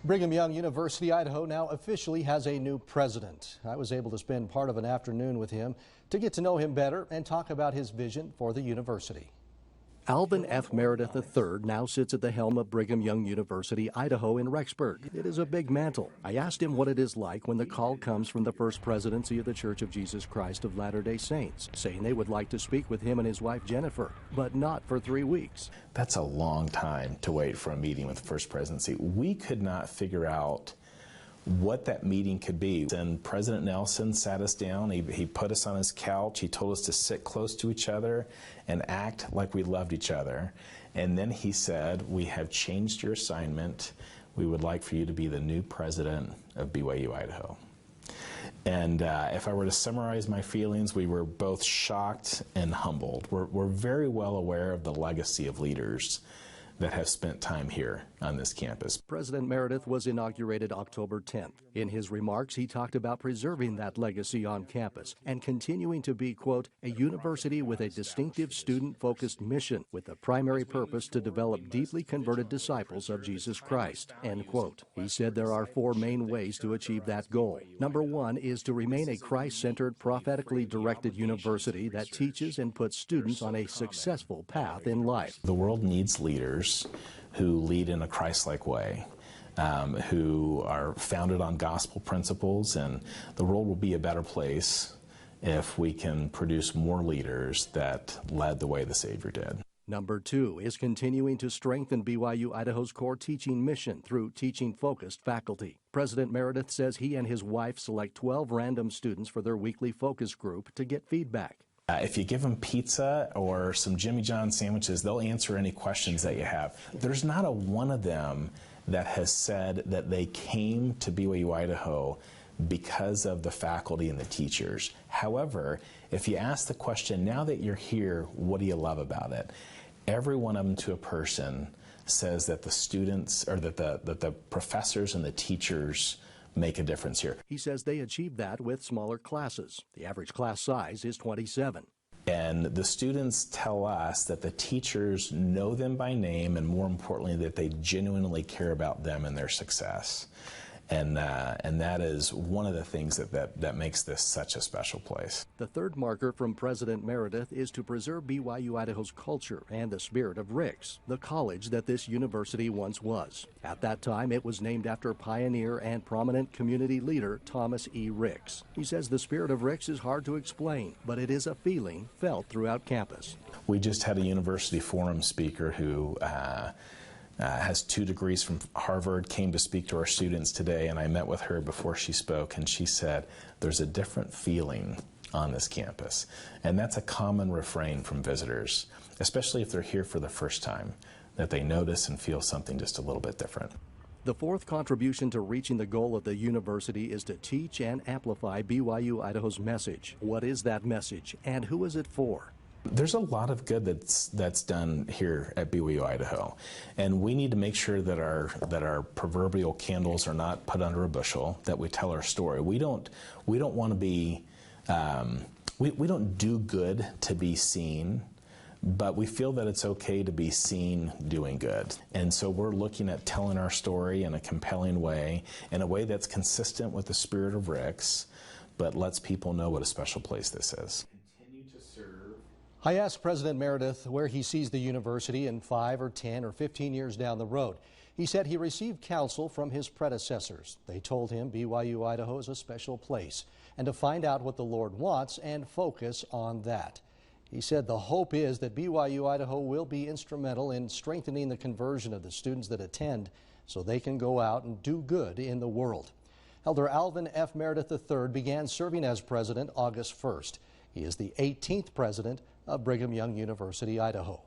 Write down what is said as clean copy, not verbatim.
Brigham Young University Idaho now officially has a new president. I was able to spend part of an afternoon with him to get to know him better and talk about his vision for the university. Alvin F. Meredith III now sits at the helm of Brigham Young University Idaho in Rexburg. It is a big mantle. I asked him what it is like when the call comes from the First Presidency of the Church of Jesus Christ of Latter-day Saints, saying they would like to speak with him and his wife Jennifer, but not for 3 weeks. That's a long time to wait for a meeting with the First Presidency. We could not figure out what that meeting could be. And President Nelson sat us down, he put us on his couch, he told us to sit close to each other and act like we loved each other. And then he said, "We have changed your assignment. We would like for you to be the new president of BYU Idaho." And if I were to summarize my feelings, we were both shocked and humbled. We're very well aware of the legacy of leaders that have spent time here on this campus. President Meredith was inaugurated October 10th. In his remarks, he talked about preserving that legacy on campus and continuing to be, quote, a university with a distinctive student-focused mission with the primary purpose to develop deeply converted disciples of Jesus Christ, end quote. He said there are 4 main ways to achieve that goal. Number 1 is to remain a Christ-centered, prophetically directed university that teaches and puts students on a successful path in life. The world needs leaders who lead in a Christ-like way, who are founded on gospel principles, and the world will be a better place if we can produce more leaders that led the way the Savior did. Number 2 is continuing to strengthen BYU Idaho's core teaching mission through teaching-focused faculty. President Meredith says he and his wife select 12 random students for their weekly focus group to get feedback. If you give them pizza or some Jimmy John sandwiches, they'll answer any questions that you have. There's not a one of them that has said that they came to BYU Idaho because of the faculty and the teachers. However, if you ask the question, now that you're here, what do you love about it? Every one of them to a person says that the students, or that the professors and the teachers make a difference here. He says they achieve that with smaller classes. The average class size is 27. And the students tell us that the teachers know them by name, and more importantly, that they genuinely care about them and their success. And that is one of the things that makes this such a special place. The third marker from President Meredith is to preserve BYU Idaho's culture and the spirit of Ricks, the college that this university once was. At that time, it was named after pioneer and prominent community leader Thomas E. Ricks. He says the spirit of Ricks is hard to explain, but it is a feeling felt throughout campus. We just had a university forum speaker who has 2 degrees from Harvard, came to speak to our students today, and I met with her before she spoke, and she said, there's a different feeling on this campus. And that's a common refrain from visitors, especially if they're here for the first time, that they notice and feel something just a little bit different. The 4th contribution to reaching the goal of the university is to teach and amplify BYU Idaho's message. What is that message, and who is it for? There's a lot of good that's done here at BYU Idaho, and we need to make sure that our proverbial candles are not put under a bushel, that we tell our story. We don't want to be we don't do good to be seen, but we feel that it's okay to be seen doing good. And so we're looking at telling our story in a compelling way, in a way that's consistent with the spirit of Ricks, but lets people know what a special place this is. I asked President Meredith where he sees the university in 5 or 10 or 15 years down the road. He said he received counsel from his predecessors. They told him BYU Idaho is a special place and to find out what the Lord wants and focus on that. He said the hope is that BYU Idaho will be instrumental in strengthening the conversion of the students that attend so they can go out and do good in the world. Elder Alvin F. Meredith III began serving as president August 1st. He is the 18th president of Brigham Young University, Idaho.